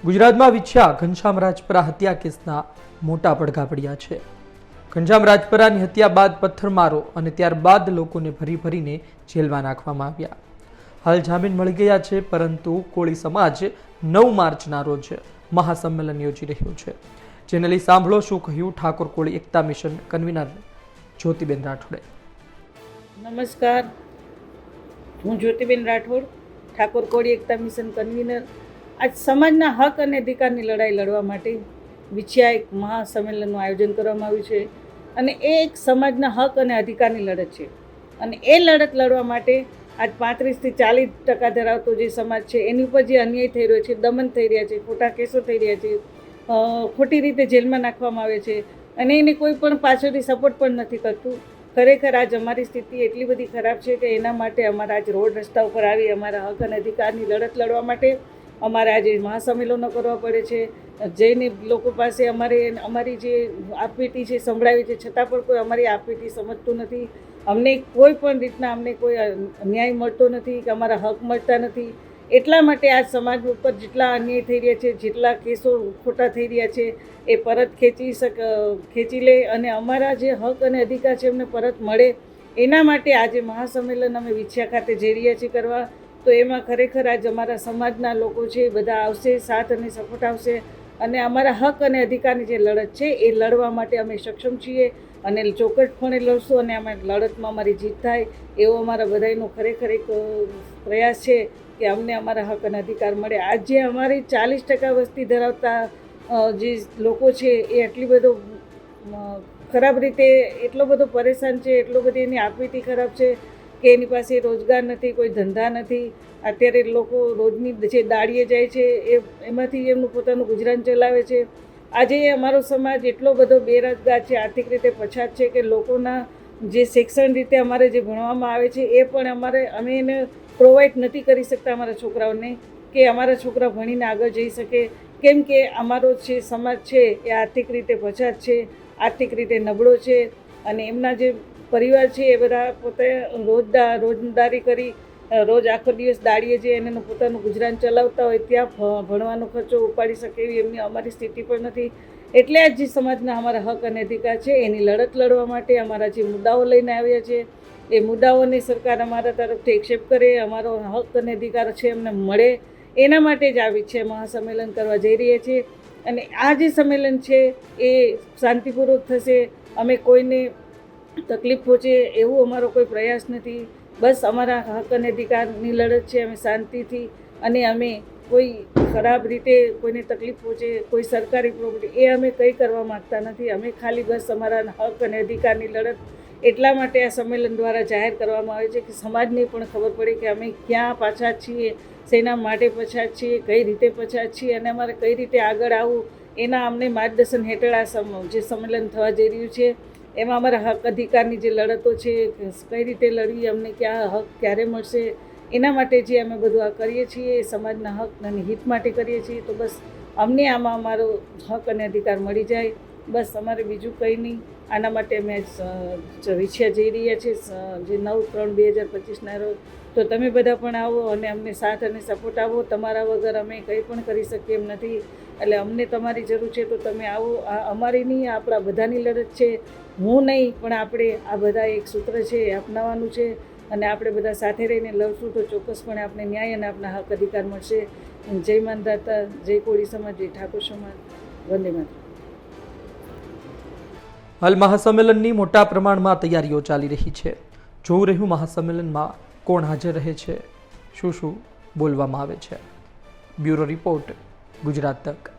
ગુજરાતમાં વિછ્યા ઘનશ્યામ રાજપરા હત્યા કેસના મોટા પડઘા પડ્યા છે। ઘનશ્યામ રાજપરાની હત્યા બાદ પથ્થરમારો અને ત્યારબાદ લોકોને ભરીને જેલમાં નાખવામાં આવ્યા। હાલ જામીન મળી ગયા છે, પરંતુ કોળી સમાજ 9 માર્ચના રોજ મહાસંમેલન યોજી રહ્યું છે, જેને લઈ સાંભળો શું કહ્યું ઠાકોર કોળી એકતા મિશન કન્વીનર જ્યોતિબેન રાઠોડે। નમસ્કાર, હું જ્યોતિબેન રાઠોડ, ઠાકોર કોળી એકતા મિશન કન્વીનર। આજ સમાજના હક અને અધિકારની લડાઈ લડવા માટે વિછ્યા એક મહાસંમેલનનું આયોજન કરવામાં આવ્યું છે અને એ એક સમાજના હક અને અધિકારની લડત છે અને એ લડત લડવા માટે આજ 35 થી 40% ધરાવતો જે સમાજ છે એની ઉપર જે અન્યાય થઈ રહ્યો છે, દમન થઈ રહ્યા છે, ખોટા કેસો થઈ રહ્યા છે, ખોટી રીતે જેલમાં નાખવામાં આવે છે અને એને કોઈ પણ પાછળથી સપોર્ટ પણ નથી કરતું। ખરેખર આજ અમારી સ્થિતિ એટલી બધી ખરાબ છે કે એના માટે અમારા આજ રોડ રસ્તા ઉપર આવી અમારા હક અને અધિકારની લડત લડવા માટે અમારે આજે મહાસંમેલનો કરવા પડે છે। જઈને લોકો પાસે અમારી જે આપવીતી છે સંભળાવી છે, છતાં પણ કોઈ અમારી આપવીતી સમજતું નથી। અમને કોઈ પણ રીતના અમને કોઈ ન્યાય મળતો નથી કે અમારા હક મળતા નથી। એટલા માટે આ સમાજ ઉપર જેટલા અન્યાય થઈ રહ્યા છે, જેટલા કેસો ખોટા થઈ રહ્યા છે એ પરત ખેંચી લે અને અમારા જે હક અને અધિકાર છે એમને પરત મળે, એના માટે આજે મહાસંમેલન અમે વિછ્યા ખાતે જઈ રહ્યા છીએ કરવા। તો એમાં ખરેખર આજ અમારા સમાજના લોકો છે બધા આવશે, સાથ અને સપોર્ટ આવશે અને અમારા હક અને અધિકારની જે લડત છે એ લડવા માટે અમે સક્ષમ છીએ અને ચોક્કસપણે લડશું અને અમે લડતમાં અમારી જીત થાય એવો અમારા બધાનો ખરેખર એક પ્રયાસ છે કે અમને અમારા હક અને અધિકાર મળે। આજે અમારી 40% વસ્તી ધરાવતા જે લોકો છે એ આટલી બધો ખરાબ રીતે એટલો બધો પરેશાન છે, એટલો બધી એની આપવીતી ખરાબ છે કે એની પાસે રોજગાર નથી, કોઈ ધંધા નથી। અત્યારે લોકો રોજની જે દાળીએ જાય છે એમાંથી એમનું પોતાનું ગુજરાન ચલાવે છે। આજે અમારો સમાજ એટલો બધો બેરોજગાર છે, આર્થિક રીતે પછાત છે કે લોકોના જે શિક્ષણ રીતે અમારે જે ભણવામાં આવે છે એ પણ અમે એને પ્રોવાઈડ નથી કરી શકતા અમારા છોકરાઓને કે અમારા છોકરા ભણીને આગળ જઈ શકે, કેમ કે અમારો જે સમાજ છે એ આર્થિક રીતે પછાત છે, આર્થિક રીતે નબળો છે અને એમના જે પરિવાર છે એ બધા પોતે રોજદારી કરી રોજ આખો દિવસ દાડીએ જે એનું પોતાનું ગુજરાન ચલાવતા હોય ત્યાં ભણવાનો ખર્ચો ઉપાડી શકે એવી એમની અમારી સ્થિતિ પણ નથી। એટલે જ જે સમાજના અમારા હક અને અધિકાર છે એની લડત લડવા માટે અમારા જે મુદ્દાઓ લઈને આવ્યા છે એ મુદ્દાઓને સરકાર અમારા તરફથી એક્સેપ્ટ કરે, અમારો હક અને અધિકાર છે એમને મળે, એના માટે જ આવી છે મહાસંમેલન કરવા જઈ રહ્યા છીએ। અને આ જે સંમેલન છે એ શાંતિપૂર્વક થશે, અમે કોઈને તકલીફ પહોંચે એવો અમારો કોઈ પ્રયાસ નથી। બસ અમારા હક અને અધિકારની લડત છે, અમે શાંતિથી અને અમે કોઈ ખરાબ રીતે કોઈને તકલીફ પહોંચે, કોઈ સરકારી પ્રોપર્ટી એ અમે કંઈ કરવા માગતા નથી। અમે ખાલી બસ અમારા હક અને અધિકારની લડત એટલા માટે આ સંમેલન દ્વારા જાહેર કરવામાં આવે છે કે સમાજને પણ ખબર પડે કે અમે ક્યાં પાછા છીએ, શેના માટે પછાત છીએ, કઈ રીતે પછાત છીએ અને અમારે કઈ રીતે આગળ આવવું એના અમને માર્ગદર્શન હેઠળ આ જે સંમેલન થવા જઈ રહ્યું છે એમાં અમારા હક અધિકારની જે લડતો છે કઈ રીતે લડવી, અમને ક્યાં હક ક્યારે મળશે, એના માટે જે અમે બધું આ કરીએ છીએ એ સમાજના હક અને હિત માટે કરીએ છીએ। તો બસ અમને આમાં અમારો હક અને અધિકાર મળી જાય, બસ અમારે બીજું કંઈ નહીં। આના માટે અમે વિછ્યા જઈ રહ્યા છીએ જે 9/3/2025ના રોજ। તો તમે બધા પણ આવો અને અમને સાથ અને સપોર્ટ આવો, તમારા વગર અમે કંઈ પણ કરી શકીએ એમ નથી, એટલે અમને તમારી જરૂર છે તો તમે આવો। આ અમારી નહીં, આપણા બધાની લડત છે, હું નહીં પણ આપણે આ બધા એક સૂત્ર છે એ અપનાવવાનું છે અને આપણે બધા સાથે રહીને લડશું તો ચોક્કસપણે આપણે ન્યાય અને આપણા હક અધિકાર મળશે। જય માનધાતા, જય કોળી સમાજ, જય ઠાકોર સમાજ, વંદે માતરમ। હાલ મહાસંમેલનની મોટા પ્રમાણમાં તૈયારીઓ ચાલી રહી છે। જોવું રહ્યું મહાસંમેલનમાં કોણ હાજર રહે છે, શું બોલવામાં આવે છે। બ્યુરો રિપોર્ટ, ગુજરાત તક।